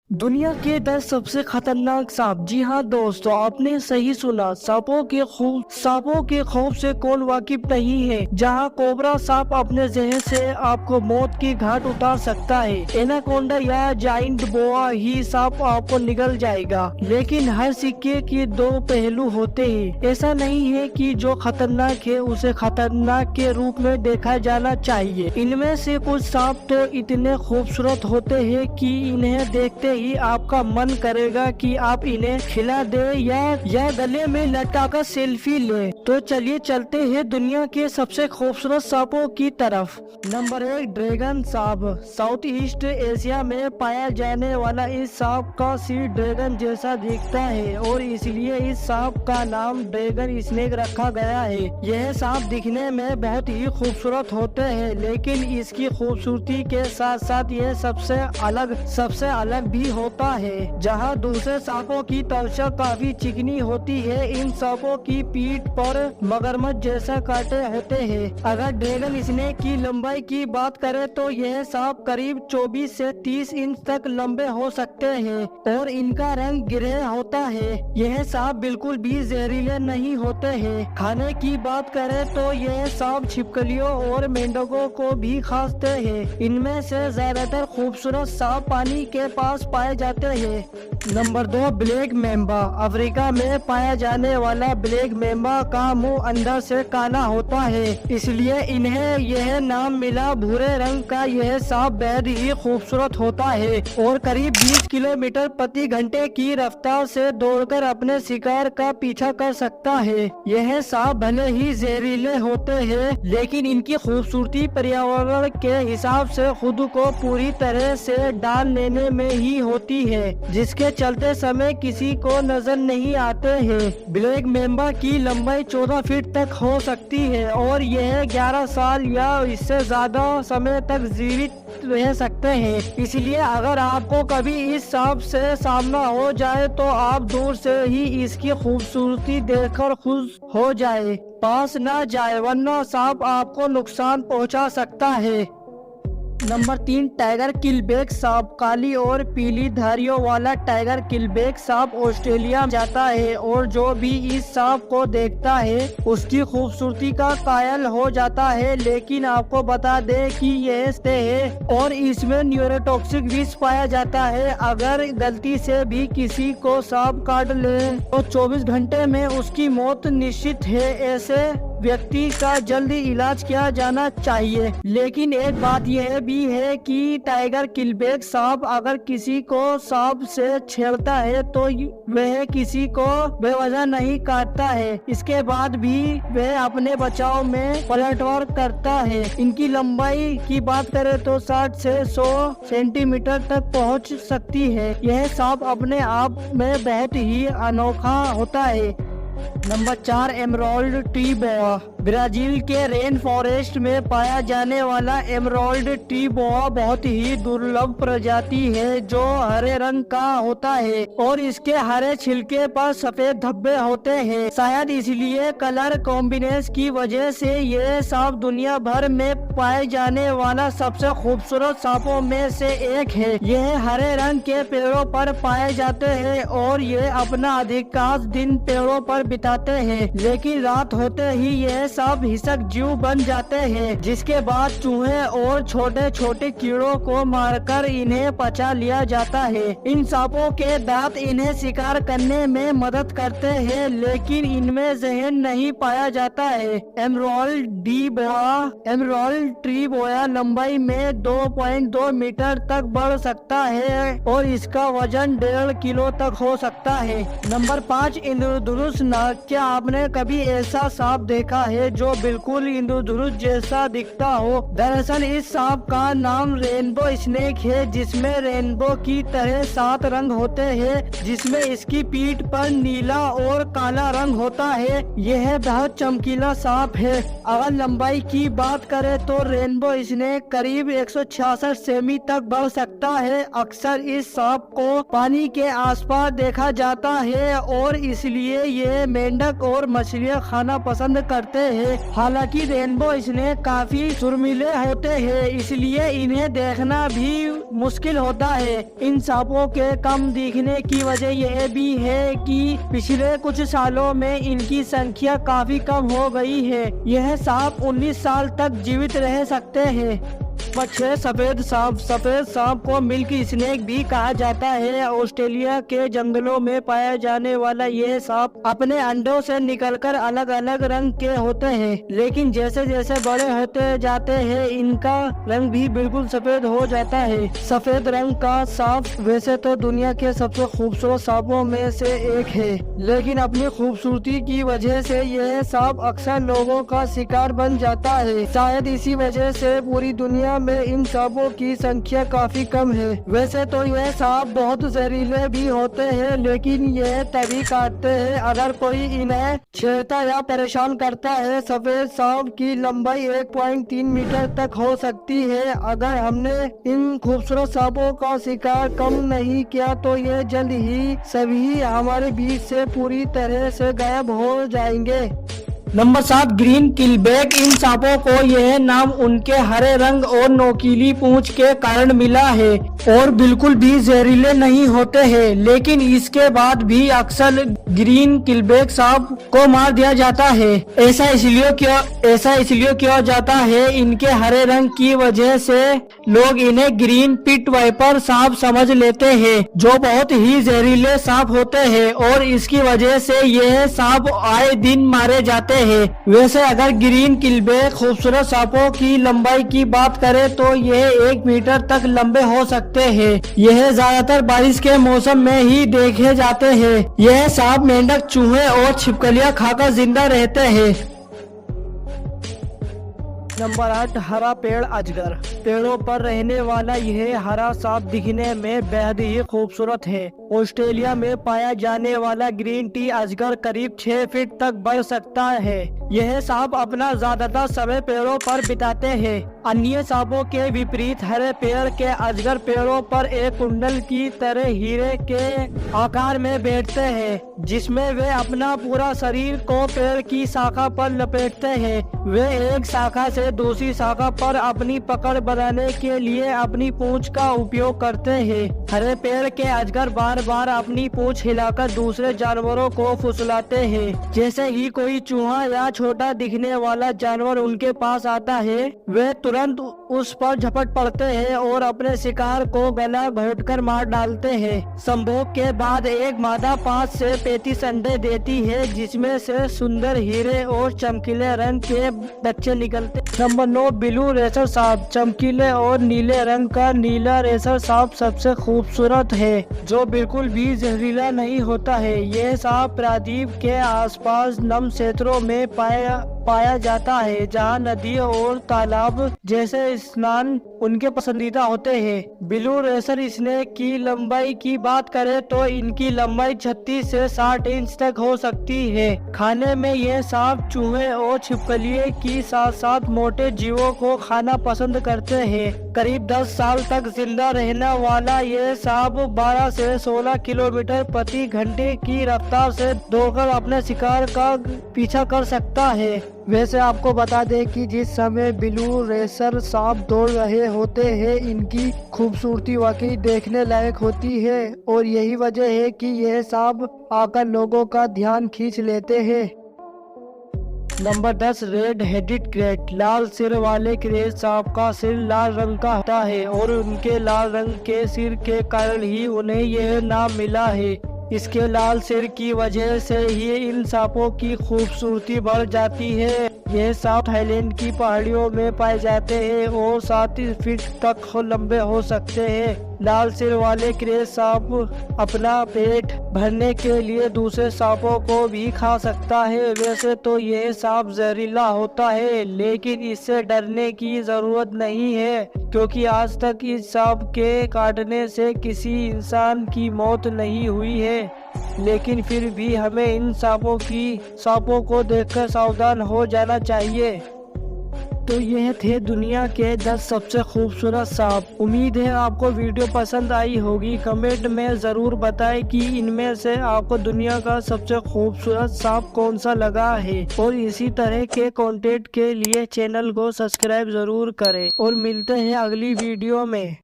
दुनिया के 10 सबसे खतरनाक सांप। जी हाँ दोस्तों, आपने सही सुना। सांपों के खौफ से कौन वाकिफ नहीं है। जहाँ कोबरा सांप अपने जहर से आपको मौत की घाट उतार सकता है, एनाकोंडा या जाइंट बोआ ही सांप आपको निगल जाएगा। लेकिन हर सिक्के के दो पहलू होते हैं। ऐसा नहीं है कि जो खतरनाक है उसे खतरनाक के रूप में देखा जाना चाहिए। इनमें से कुछ सांप तो इतने खूबसूरत होते हैं कि इन्हें देखते ही आपका मन करेगा कि आप इन्हें खिला दे या गले में लटकाकर सेल्फी ले। तो चलिए चलते हैं दुनिया के सबसे खूबसूरत सांपों की तरफ। नंबर 1, ड्रैगन सांप। साउथ ईस्ट एशिया में पाया जाने वाला इस सांप का सिर ड्रैगन जैसा दिखता है और इसलिए इस सांप का नाम ड्रैगन स्नेक रखा गया है। यह सांप दिखने में बहुत ही खूबसूरत होते हैं, लेकिन इसकी खूबसूरती के साथ साथ यह सबसे अलग भी होता है। जहां दूसरे सांपों की त्वचा काफी चिकनी होती है, इन सांपों की पीठ पर मगरमच्छ जैसा कांटे होते हैं। अगर ड्रैगन स्नेक की लंबाई की बात करें तो यह सांप करीब 24 से 30 इंच तक लंबे हो सकते हैं और इनका रंग ग्रे होता है। यह सांप बिल्कुल भी जहरीले नहीं होते हैं। खाने की बात करें तो यह सांप छिपकलियों और मेंढकों को भी खाते हैं। इनमें से ज्यादातर खूबसूरत सांप पानी के पास पाए जाते हैं। नंबर 2, ब्लैक मेंबा। अफ्रीका में पाया जाने वाला ब्लैक मेंबा का मुंह अंदर से काला होता है, इसलिए इन्हें यह नाम मिला। भूरे रंग का यह सांप बेहद ही खूबसूरत होता है और करीब 20 किलोमीटर प्रति घंटे की रफ्तार से दौड़कर अपने शिकार का पीछा कर सकता है। यह सांप भले ही जहरीले होते हैं, लेकिन इनकी खूबसूरती पर्यावरण के हिसाब से खुद को पूरी तरह से डाल लेने में ही होती है, जिसके चलते समय किसी को नजर नहीं आते हैं। ब्लैक मेंबा की लंबाई 14 फीट तक हो सकती है और यह 11 साल या इससे ज्यादा समय तक जीवित रह सकते हैं। इसलिए अगर आपको कभी इस सांप से सामना हो जाए तो आप दूर से ही इसकी खूबसूरती देखकर खुश हो जाए, पास ना जाए, वरना सांप आपको नुकसान पहुंचा सकता है। नंबर 3, टाइगर किलबैक सांप। काली और पीली धारियों वाला टाइगर किलबैक सांप ऑस्ट्रेलिया में जाता है और जो भी इस सांप को देखता है उसकी खूबसूरती का कायल हो जाता है। लेकिन आपको बता दें कि यह है और इसमें न्यूरोटॉक्सिक विष पाया जाता है। अगर गलती से भी किसी को सांप काट ले तो 24 घंटे में उसकी मौत निश्चित है। ऐसे व्यक्ति का जल्दी इलाज किया जाना चाहिए। लेकिन एक बात यह भी है कि टाइगर किलबैक सांप अगर किसी को सांप से छेड़ता है तो वह किसी को बेवजह नहीं काटता है। इसके बाद भी वह अपने बचाव में पलटवार करता है। इनकी लंबाई की बात करें तो 60 से 100 सेंटीमीटर तक पहुंच सकती है। यह सांप अपने आप में बहुत ही अनोखा होता है। नंबर 4, एमराल्ड ट्री बोआ। ब्राजील के रेन फॉरेस्ट में पाया जाने वाला एमराल्ड ट्री बोआ बहुत ही दुर्लभ प्रजाति है जो हरे रंग का होता है और इसके हरे छिलके पर सफेद धब्बे होते हैं। शायद इसलिए कलर कॉम्बिनेशन की वजह से यह सांप दुनिया भर में पाए जाने वाला सबसे खूबसूरत सांपों में से एक है। यह हरे रंग के पेड़ों पर पाए जाते हैं और ये अपना अधिकांश दिन पेड़ों पर बिताते हैं, लेकिन रात होते ही यह सांप हिंसक जीव बन जाते हैं, जिसके बाद चूहे और छोटे छोटे कीड़ों को मारकर इन्हें पचा लिया जाता है। इन सांपों के दांत इन्हें शिकार करने में मदद करते हैं, लेकिन इनमें जहर नहीं पाया जाता है। एमराल्ड ट्री बोआ लंबाई में 2.2 मीटर तक बढ़ सकता है और इसका वजन 1.5 किलो तक हो सकता है। नंबर 5, इंद्रधनुष नाग। क्या आपने कभी ऐसा सांप देखा है जो बिल्कुल इंद्रधनुष जैसा दिखता हो? दरअसल इस सांप का नाम रेनबो स्नेक है, जिसमें रेनबो की तरह 7 रंग होते हैं, जिसमें इसकी पीठ पर नीला और काला रंग होता है। यह बहुत चमकीला सांप है। अगर लंबाई की बात करें तो रेनबो स्नेक करीब 166 सेमी तक बढ़ सकता है। अक्सर इस सांप को पानी के आसपास देखा जाता है और इसलिए ये मेंढक और मछलियां खाना पसंद करते हैं। हालांकि रेनबो स्नेक काफी सुर्मीले होते हैं, इसलिए इन्हें देखना भी मुश्किल होता है। इन सांपों के कम दिखने की वजह यह भी है कि पिछले कुछ सालों में इनकी संख्या काफी कम हो गई है। यह सांप 19 साल तक जीवित रह सकते हैं। नंबर 6, सफेद सांप। सफेद सांप को मिल्क स्नेक भी कहा जाता है। ऑस्ट्रेलिया के जंगलों में पाया जाने वाला यह सांप अपने अंडों से निकलकर अलग अलग रंग के होते हैं, लेकिन जैसे जैसे बड़े होते जाते हैं इनका रंग भी बिल्कुल सफेद हो जाता है। सफेद रंग का सांप वैसे तो दुनिया के सबसे खूबसूरत सांपों में से एक है, लेकिन अपनी खूबसूरती की वजह से यह सांप अक्सर लोगों का शिकार बन जाता है। शायद इसी वजह से पूरी दुनिया में इन सांपों की संख्या काफी कम है। वैसे तो यह सांप बहुत जहरीले भी होते हैं, लेकिन यह तभी काटते हैं अगर कोई इन्हें छेड़ता या परेशान करता है। सफेद सांप की लंबाई 1.3 मीटर तक हो सकती है। अगर हमने इन खूबसूरत सांपों का शिकार कम नहीं किया तो ये जल्द ही सभी हमारे बीच से पूरी तरह से गायब हो जाएंगे। Number 7, green किलबैक। इन सांपों को यह नाम उनके हरे रंग और नोकीली पूंछ के कारण मिला है और बिल्कुल भी जहरीले नहीं होते हैं, लेकिन इसके बाद भी अक्सर ग्रीन किलबैक सांप को मार दिया जाता है। ऐसा इसलिए किया जाता है, इनके हरे रंग की वजह से लोग इन्हें ग्रीन पिट वाइपर सांप समझ लेते हैं, जो बहुत ही जहरीले सांप होते हैं और इसकी वजह से यह सांप आए दिन मारे जाते हैं। वैसे अगर ग्रीन किलबैक खूबसूरत सांपों की लंबाई की बात करें तो यह 1 मीटर तक लंबे हो सकते हैं। यह ज्यादातर बारिश के मौसम में ही देखे जाते हैं। यह सांप मेंढक, चूहे और छिपकलियां खाकर जिंदा रहते हैं। नंबर 8, हरा पेड़ अजगर। पेड़ों पर रहने वाला यह हरा सांप दिखने में बेहद ही खूबसूरत है। ऑस्ट्रेलिया में पाया जाने वाला ग्रीन टी अजगर करीब 6 फीट तक बढ़ सकता है। यह सांप अपना ज्यादातर समय पेड़ों पर बिताते हैं। अन्य सांपों के विपरीत हरे पेड़ के अजगर पेड़ों पर एक कुंडल की तरह हीरे के आकार में बैठते हैं, जिसमें वे अपना पूरा शरीर को पेड़ की शाखा पर लपेटते हैं। वे एक शाखा से दूसरी शाखा पर अपनी पकड़ बनाने के लिए अपनी पूंछ का उपयोग करते हैं। हरे पेड़ के अजगर बार बार अपनी पूंछ हिलाकर दूसरे जानवरों को फुसलाते हैं। जैसे ही कोई चूहा या छोटा दिखने वाला जानवर उनके पास आता है, वे तुरंत उस पर झपट पड़ते हैं और अपने शिकार को गला घोंटकर मार डालते हैं। संभोग के बाद एक मादा 5 से 35 अंडे देती है, जिसमें से सुंदर हीरे और चमकीले रंग के बच्चे निकलते। नंबर 9, ब्लू रेसर सांप। चमकीले और नीले रंग का नीला रेसर सांप सबसे खूबसूरत है, जो बिल्कुल भी जहरीला नहीं होता है। यह सांप प्रायद्वीप के आसपास नम क्षेत्रों में पाया जाता है, जहां नदियों और तालाब जैसे स्नान उनके पसंदीदा होते हैं। ब्लू रेसर स्नेक की लंबाई की बात करें तो इनकी लंबाई 36 से 60 इंच तक हो सकती है। खाने में यह सांप चूहे और छिपकलियों की साथ साथ मोटे जीवों को खाना पसंद करते हैं। करीब 10 साल तक जिंदा रहने वाला यह सांप 12 से 16 किलोमीटर प्रति घंटे की रफ्तार से दौड़कर अपने शिकार का पीछा कर सकता है। वैसे आपको बता दें कि जिस समय ब्लू रेसर सांप दौड़ रहे होते हैं, इनकी खूबसूरती वाकई देखने लायक होती है और यही वजह है कि यह सांप आकर लोगों का ध्यान खींच लेते हैं। Number 10, red headed krait. लाल सिर वाले क्रेट सांप का सिर लाल रंग का होता है और उनके लाल रंग के सिर के कारण ही उन्हें यह नाम मिला है। इसके लाल सिर की वजह से ही इन सांपों की खूबसूरती बढ़ जाती है। यह सांप थाईलैंड की पहाड़ियों में पाए जाते हैं और 7 फीट तक लंबे हो सकते हैं। लाल सिर वाले क्रेट सांप अपना पेट भरने के लिए दूसरे सांपों को भी खा सकता है। वैसे तो यह सांप जहरीला होता है, लेकिन इससे डरने की जरूरत नहीं है, क्योंकि आज तक इस सांप के काटने से किसी इंसान की मौत नहीं हुई है। लेकिन फिर भी हमें इन सांपों को देखकर सावधान हो जाना चाहिए। तो यह थे दुनिया के 10 सबसे खूबसूरत सांप। उम्मीद है आपको वीडियो पसंद आई होगी। कमेंट में ज़रूर बताएं कि इनमें से आपको दुनिया का सबसे खूबसूरत सांप कौन सा लगा है। और इसी तरह के कंटेंट के लिए चैनल को सब्सक्राइब ज़रूर करें और मिलते हैं अगली वीडियो में।